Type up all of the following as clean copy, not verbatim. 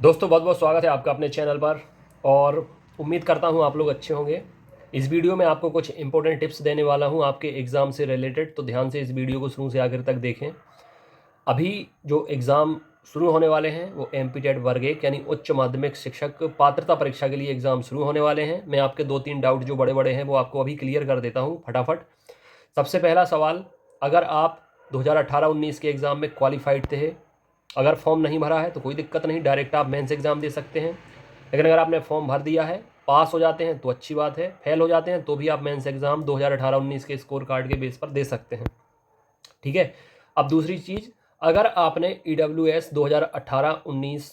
दोस्तों बहुत बहुत स्वागत है आपका अपने चैनल पर और उम्मीद करता हूँ आप लोग अच्छे होंगे। इस वीडियो में आपको कुछ इंपॉर्टेंट टिप्स देने वाला हूँ आपके एग्ज़ाम से रिलेटेड, तो ध्यान से इस वीडियो को शुरू से आखिर तक देखें। अभी जो एग्ज़ाम शुरू होने वाले हैं वो एमपीटेट वर्ग 1 यानी उच्च माध्यमिक शिक्षक पात्रता परीक्षा के लिए एग्ज़ाम शुरू होने वाले हैं। मैं आपके 2-3 डाउट जो बड़े बड़े हैं वो आपको अभी क्लियर कर देता हूँ फटाफट। सबसे पहला सवाल, अगर आप 2018-19 के एग्ज़ाम में क्वालिफाइड थे, अगर फॉर्म नहीं भरा है तो कोई दिक्कत नहीं, डायरेक्ट आप मेंस एग्ज़ाम दे सकते हैं। लेकिन अगर आपने फॉर्म भर दिया है, पास हो जाते हैं तो अच्छी बात है, फेल हो जाते हैं तो भी आप मेंस एग्ज़ाम 2018-19 के स्कोर कार्ड के बेस पर दे सकते हैं। ठीक है। अब दूसरी चीज़, अगर आपने EWS 2018-19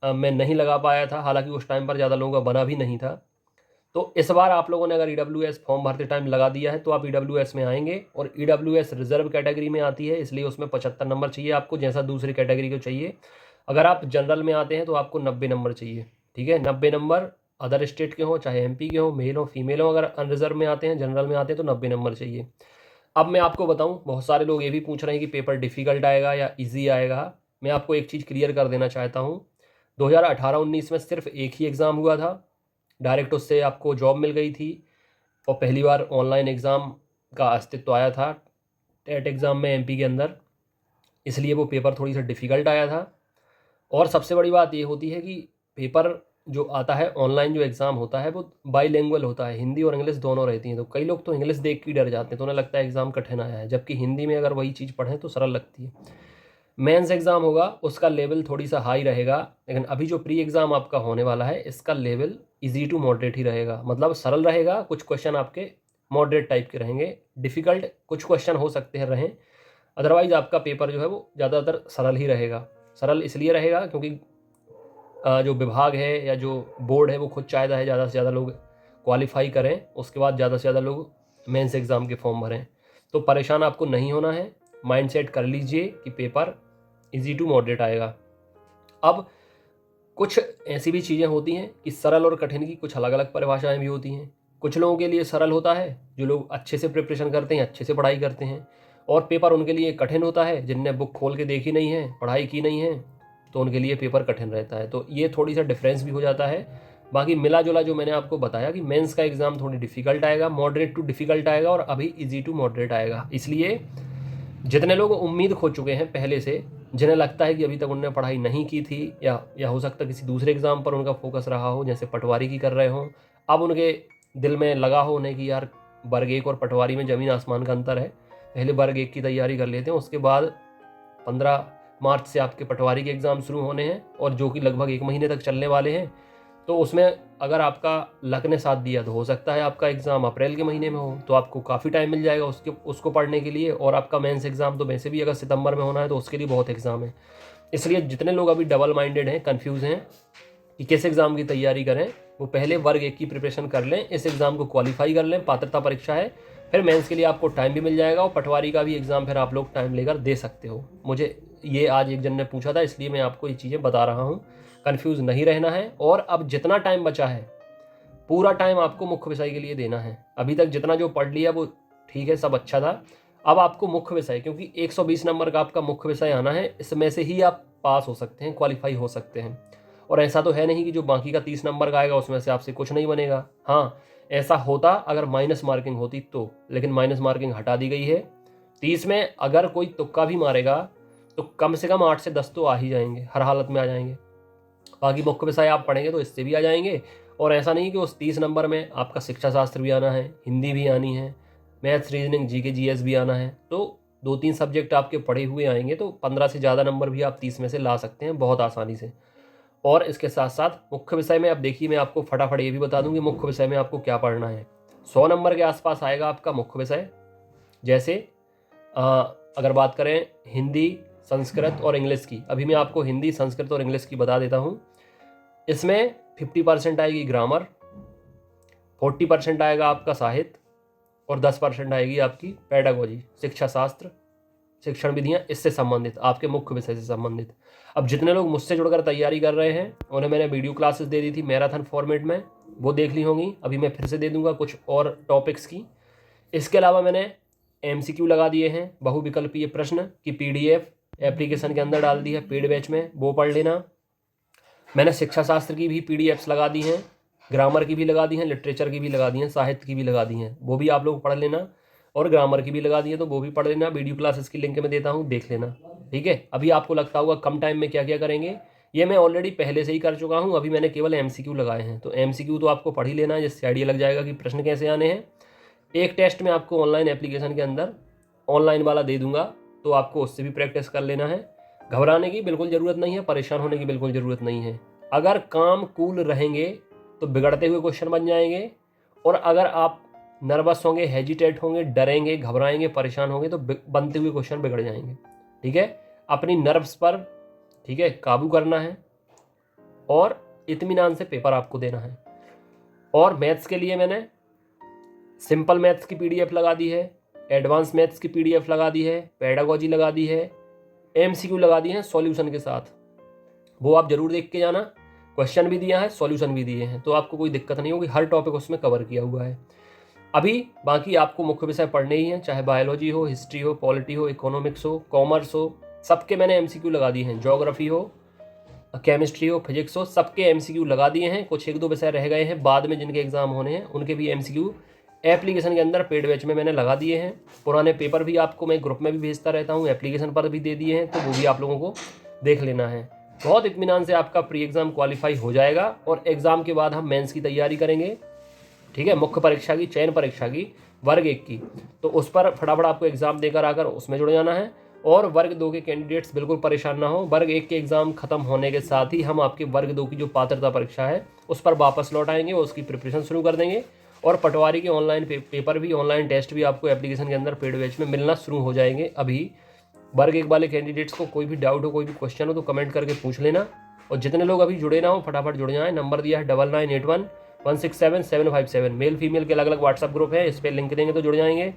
में नहीं लगा पाया था, हालांकि उस टाइम पर ज़्यादा लोगों का बना भी नहीं था, तो इस बार आप लोगों ने अगर EWS फॉर्म भरते टाइम लगा दिया है तो आप EWS में आएंगे। और EWS रिजर्व कैटेगरी में आती है, इसलिए उसमें 75 नंबर चाहिए आपको, जैसा दूसरी कैटेगरी को चाहिए। अगर आप जनरल में आते हैं तो आपको 90 नंबर चाहिए। ठीक है, 90 नंबर अदर स्टेट के हों चाहे MP के हों, मेल हो फीमेल हो, अगर अनरिजर्व में आते हैं जनरल में आते हैं तो 90 नंबर चाहिए। अब मैं आपको बताऊं, बहुत सारे लोग ये भी पूछ रहे हैं कि पेपर डिफ़िकल्ट आएगा या इजी आएगा। मैं आपको एक चीज़ क्लियर कर देना चाहता हूं, 2018-19 में सिर्फ एक ही एग्ज़ाम हुआ था, डायरेक्ट उससे आपको जॉब मिल गई थी। और पहली बार ऑनलाइन एग्ज़ाम का अस्तित्व आया था टेट एग्ज़ाम में MP के अंदर, इसलिए वो पेपर थोड़ी सा डिफ़िकल्ट आया था। और सबसे बड़ी बात ये होती है कि पेपर जो आता है ऑनलाइन, जो एग्ज़ाम होता है वो बाईलैंग्वेज होता है, हिंदी और इंग्लिश दोनों रहती हैं। तो कई लोग तो इंग्लिश देख के ही डर जाते हैं, तो उन्हें लगता है एग्ज़ाम कठिन आया है, जबकि हिंदी में अगर वही चीज़ पढ़ें तो सरल लगती है। मेंस एग्ज़ाम होगा उसका लेवल थोड़ी सा हाई रहेगा, लेकिन अभी जो प्री एग्ज़ाम आपका होने वाला है इसका लेवल इजी टू मॉडरेट ही रहेगा, मतलब सरल रहेगा। कुछ क्वेश्चन आपके मॉडरेट टाइप के रहेंगे, डिफ़िकल्ट कुछ क्वेश्चन हो सकते हैं रहें, अदरवाइज़ आपका पेपर जो है वो ज़्यादातर सरल ही रहेगा। सरल इसलिए रहेगा क्योंकि जो विभाग है या जो बोर्ड है वो खुद चाहता है ज़्यादा से ज़्यादा लोग क्वालिफाई करें, उसके बाद ज़्यादा से ज़्यादा लोग मेंस एग्ज़ाम के फॉर्म भरें। तो परेशान आपको नहीं होना है, माइंडसेट कर लीजिए कि पेपर इजी टू मॉडरेट आएगा। अब कुछ ऐसी भी चीज़ें होती हैं कि सरल और कठिन की कुछ अलग अलग परिभाषाएं भी होती हैं। कुछ लोगों के लिए सरल होता है जो लोग अच्छे से प्रिपरेशन करते हैं, अच्छे से पढ़ाई करते हैं, और पेपर उनके लिए कठिन होता है जिनने बुक खोल के देखी नहीं है, पढ़ाई की नहीं है, तो उनके लिए पेपर कठिन रहता है। तो ये थोड़ी सा डिफरेंस भी हो जाता है। बाकी मिला जुला जो मैंने आपको बताया कि मेंस का एग्ज़ाम थोड़ी डिफ़िकल्ट आएगा, मॉडरेट टू डिफ़िकल्ट आएगा, और अभी इजी टू मॉडरेट आएगा। इसलिए जितने लोग उम्मीद खो चुके हैं पहले से, जिन्हें लगता है कि अभी तक उन्होंने पढ़ाई नहीं की थी, या हो सकता है किसी दूसरे एग्ज़ाम पर उनका फोकस रहा हो, जैसे पटवारी की कर रहे हों, अब उनके दिल में लगा हो उन्हें कि यार वर्ग 1 और पटवारी में ज़मीन आसमान का अंतर है, पहले वर्ग 1 की तैयारी कर लेते हैं, उसके बाद 15 मार्च से आपके पटवारी के एग्ज़ाम शुरू होने हैं, और जो कि लगभग 1 महीने तक चलने वाले हैं। तो उसमें अगर आपका लक ने साथ दिया तो हो सकता है आपका एग्ज़ाम अप्रैल के महीने में हो, तो आपको काफ़ी टाइम मिल जाएगा उसको पढ़ने के लिए। और आपका मेंस एग्ज़ाम तो वैसे भी अगर सितंबर में होना है तो उसके लिए बहुत एग्ज़ाम है। इसलिए जितने लोग अभी डबल माइंडेड हैं, कन्फ्यूज़ हैं कि किस एग्ज़ाम की तैयारी करें, वो पहले वर्ग 1 की प्रिपरेशन कर लें, इस एग्ज़ाम को क्वालिफाई कर लें, पात्रता परीक्षा है, फिर मेंस के लिए आपको टाइम भी मिल जाएगा, और पटवारी का भी एग्ज़ाम फिर आप लोग टाइम लेकर दे सकते हो। मुझे ये आज एक जन ने पूछा था, इसलिए मैं आपको ये चीज़ें बता रहा हूँ, कन्फ्यूज़ नहीं रहना है। और अब जितना टाइम बचा है पूरा टाइम आपको मुख्य विषय के लिए देना है। अभी तक जितना जो पढ़ लिया वो ठीक है, सब अच्छा था। अब आपको मुख्य विषय, क्योंकि 120 नंबर का आपका मुख्य विषय आना है, इसमें से ही आप पास हो सकते हैं, क्वालिफाई हो सकते हैं। और ऐसा तो है नहीं कि जो बाकी का 30 नंबर का आएगा उसमें से आपसे कुछ नहीं बनेगा। हाँ, ऐसा होता अगर माइनस मार्किंग होती तो, लेकिन माइनस मार्किंग हटा दी गई है। 30 में अगर कोई तुक्का भी मारेगा तो कम से कम 8 से 10 तो आ ही जाएंगे, हर हालत में आ जाएंगे। बाकी मुख्य विषय आप पढ़ेंगे तो इससे भी आ जाएंगे। और ऐसा नहीं कि उस 30 नंबर में आपका शिक्षा शास्त्र भी आना है, हिंदी भी आनी है, मैथ्स रीजनिंग GK GS भी आना है, तो 2-3 सब्जेक्ट आपके पढ़े हुए आएंगे, तो 15 से ज़्यादा नंबर भी आप 30 में से ला सकते हैं बहुत आसानी से। और इसके साथ साथ मुख्य विषय में, अब देखिए मैं आपको फटाफट ये भी बता दूं कि मुख्य विषय में आपको क्या पढ़ना है। 100 नंबर के आसपास आएगा आपका मुख्य विषय। जैसे अगर बात करें हिंदी, संस्कृत और इंग्लिश की, अभी मैं आपको हिंदी, संस्कृत और इंग्लिश की बता देता हूँ। इसमें 50% आएगी ग्रामर, 40% आएगा आपका साहित्य, और 10% आएगी आपकी पेडागोजी, शिक्षा शास्त्र, शिक्षण विधियाँ, इससे संबंधित, आपके मुख्य विषय से संबंधित। अब जितने लोग मुझसे जुड़कर तैयारी कर रहे हैं उन्हें मैंने वीडियो क्लासेस दे दी थी मैराथन फॉर्मेट में, वो देख ली होंगी, अभी मैं फिर से दे दूंगा कुछ और टॉपिक्स की। इसके अलावा मैंने MCQ लगा दिए हैं, बहुविकल्पीय प्रश्न की PDF एप्लीकेशन के अंदर डाल दी है पेड बैच में, वो पढ़ लेना। मैंने शिक्षा शास्त्र की भी PDFs लगा दी हैं, ग्रामर की भी लगा दी हैं, लिटरेचर की भी लगा दी हैं, साहित्य की भी लगा दी हैं, वो भी आप लोग पढ़ लेना। और ग्रामर की भी लगा दी है तो वो भी पढ़ लेना। वीडियो क्लासेस की लिंक मैं देता हूँ, देख लेना। ठीक है, अभी आपको लगता होगा कम टाइम में क्या क्या करेंगे, ये मैं ऑलरेडी पहले से ही कर चुका हूँ। अभी मैंने केवल MCQ लगाए हैं, तो MCQ तो आपको पढ़ ही लेना है, जिससे आइडिया लग जाएगा कि प्रश्न कैसे आने हैं। एक टेस्ट में आपको ऑनलाइन एप्लीकेशन के अंदर ऑनलाइन वाला दे दूंगा, तो आपको उससे भी प्रैक्टिस कर लेना है। घबराने की बिल्कुल ज़रूरत नहीं है, परेशान होने की बिल्कुल ज़रूरत नहीं है। अगर काम कूल रहेंगे तो बिगड़ते हुए क्वेश्चन बन जाएंगे, और अगर आप नर्वस होंगे, हेजिटेट होंगे, डरेंगे, घबराएंगे, परेशान होंगे तो बनते हुए क्वेश्चन बिगड़ जाएंगे। ठीक है, अपनी नर्व्स पर, ठीक है, काबू करना है और इत्मीनान से पेपर आपको देना है। और मैथ्स के लिए मैंने सिंपल मैथ्स की PDF लगा दी है, एडवांस मैथ्स की PDF लगा दी है, पेडागोजी लगा दी है, MCQ लगा दी है सॉल्यूशन के साथ। वो आप जरूर देख के जाना। क्वेश्चन भी दिया है, सॉल्यूशन भी दिए हैं, तो आपको कोई दिक्कत नहीं होगी, हर टॉपिक उसमें कवर किया हुआ है। अभी बाकी आपको मुख्य विषय पढ़ने ही हैं, चाहे बायोलॉजी हो, हिस्ट्री हो, पॉलिटी हो, इकोनॉमिक्स हो, कॉमर्स हो, सबके मैंने MCQ लगा दिए हैं। ज्योग्राफी हो, केमिस्ट्री हो, फिजिक्स हो, सबके MCQ लगा दिए हैं। कुछ एक दो विषय रह गए हैं बाद में जिनके एग्जाम होने हैं, उनके भी MCQ एप्लीकेशन के अंदर पेड बैच में मैंने लगा दिए हैं। पुराने पेपर भी आपको मैं ग्रुप में भी भेजता रहता हूँ, एप्लीकेशन पर भी दे दिए हैं, तो वो भी आप लोगों को देख लेना है। बहुत इत्मीनान से आपका प्री एग्ज़ाम क्वालिफाई हो जाएगा, और एग्ज़ाम के बाद हम मेंस की तैयारी करेंगे। ठीक है, मुख्य परीक्षा की, चयन परीक्षा की, वर्ग 1 की, तो उस पर फटाफट आपको एग्ज़ाम देकर आकर उसमें जुड़ जाना है। और वर्ग 2 के कैंडिडेट्स बिल्कुल परेशान ना हो, वर्ग 1 के एग्ज़ाम खत्म होने के साथ ही हम आपके वर्ग 2 की जो पात्रता परीक्षा है उस पर वापस लौट आएंगे, उसकी प्रिपरेशन शुरू कर देंगे। और पटवारी के ऑनलाइन पेपर भी, ऑनलाइन टेस्ट भी आपको एप्लीकेशन के अंदर पेड बैच में मिलना शुरू हो जाएंगे। अभी वर्ग 1 वाले कैंडिडेट्स को कोई भी डाउट हो, कोई भी क्वेश्चन हो तो कमेंट करके पूछ लेना। और जितने लोग अभी जुड़े ना हो फटाफट जुड़ जाएं। नंबर दिया है 9981167757। मेल फीमेल के अलग अलग व्हाट्सअप ग्रुप है, इस पर लिंक देंगे तो जुड़ जाएंगे।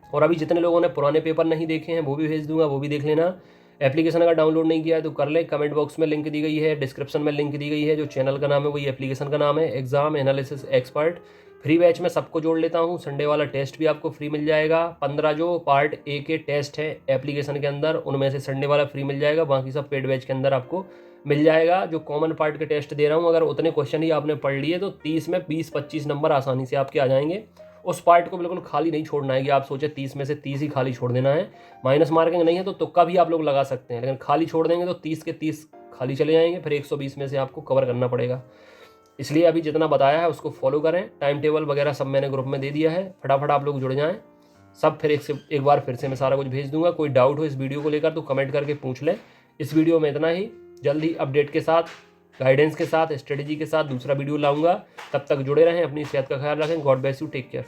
और अभी जितने लोगों ने पुराने पेपर नहीं देखे हैं वो भी भेज दूंगा, वो भी देख लेना। एप्लीकेशन अगर डाउनलोड नहीं किया है तो कर लें, कमेंट बॉक्स में लिंक दी गई है, डिस्क्रिप्शन में लिंक दी गई है। जो चैनल का नाम है वही एप्लीकेशन का नाम है, exam analysis expert. Free batch में सबको जोड़ लेता हूँ, संडे वाला टेस्ट भी आपको फ्री मिल जाएगा। 15 जो पार्ट A के टेस्ट है एप्लीकेशन के अंदर, उनमें से संडे वाला फ्री मिल जाएगा, बाकी सब पेड बैच के अंदर आपको मिल जाएगा। जो कॉमन पार्ट के टेस्ट दे रहा हूँ, अगर उतने क्वेश्चन ही आपने पढ़ लिए तो 30 में 20-25 नंबर आसानी से आपके आ जाएंगे। उस पार्ट को बिल्कुल खाली नहीं छोड़ना है कि आप सोचे 30 में से 30 ही खाली छोड़ देना है। माइनस मार्किंग नहीं है तो तुक्का भी आप लोग लगा सकते हैं, लेकिन खाली छोड़ देंगे तो 30 के 30 खाली चले जाएंगे, फिर 120 में से आपको कवर करना पड़ेगा। इसलिए अभी जितना बताया है उसको फॉलो करें। टाइम टेबल वगैरह सब मैंने ग्रुप में दे दिया है, फटाफट आप लोग जुड़ जाएं सब। फिर एक बार फिर से मैं सारा कुछ भेज दूंगा। कोई डाउट हो इस वीडियो को लेकर तो कमेंट करके पूछ लें। इस वीडियो में इतना ही, जल्द ही अपडेट के साथ, गाइडेंस के साथ, स्ट्रेटेजी के साथ दूसरा वीडियो लाऊंगा। तब तक जुड़े रहें, अपनी सेहत का ख्याल रखें। God bless you, take care.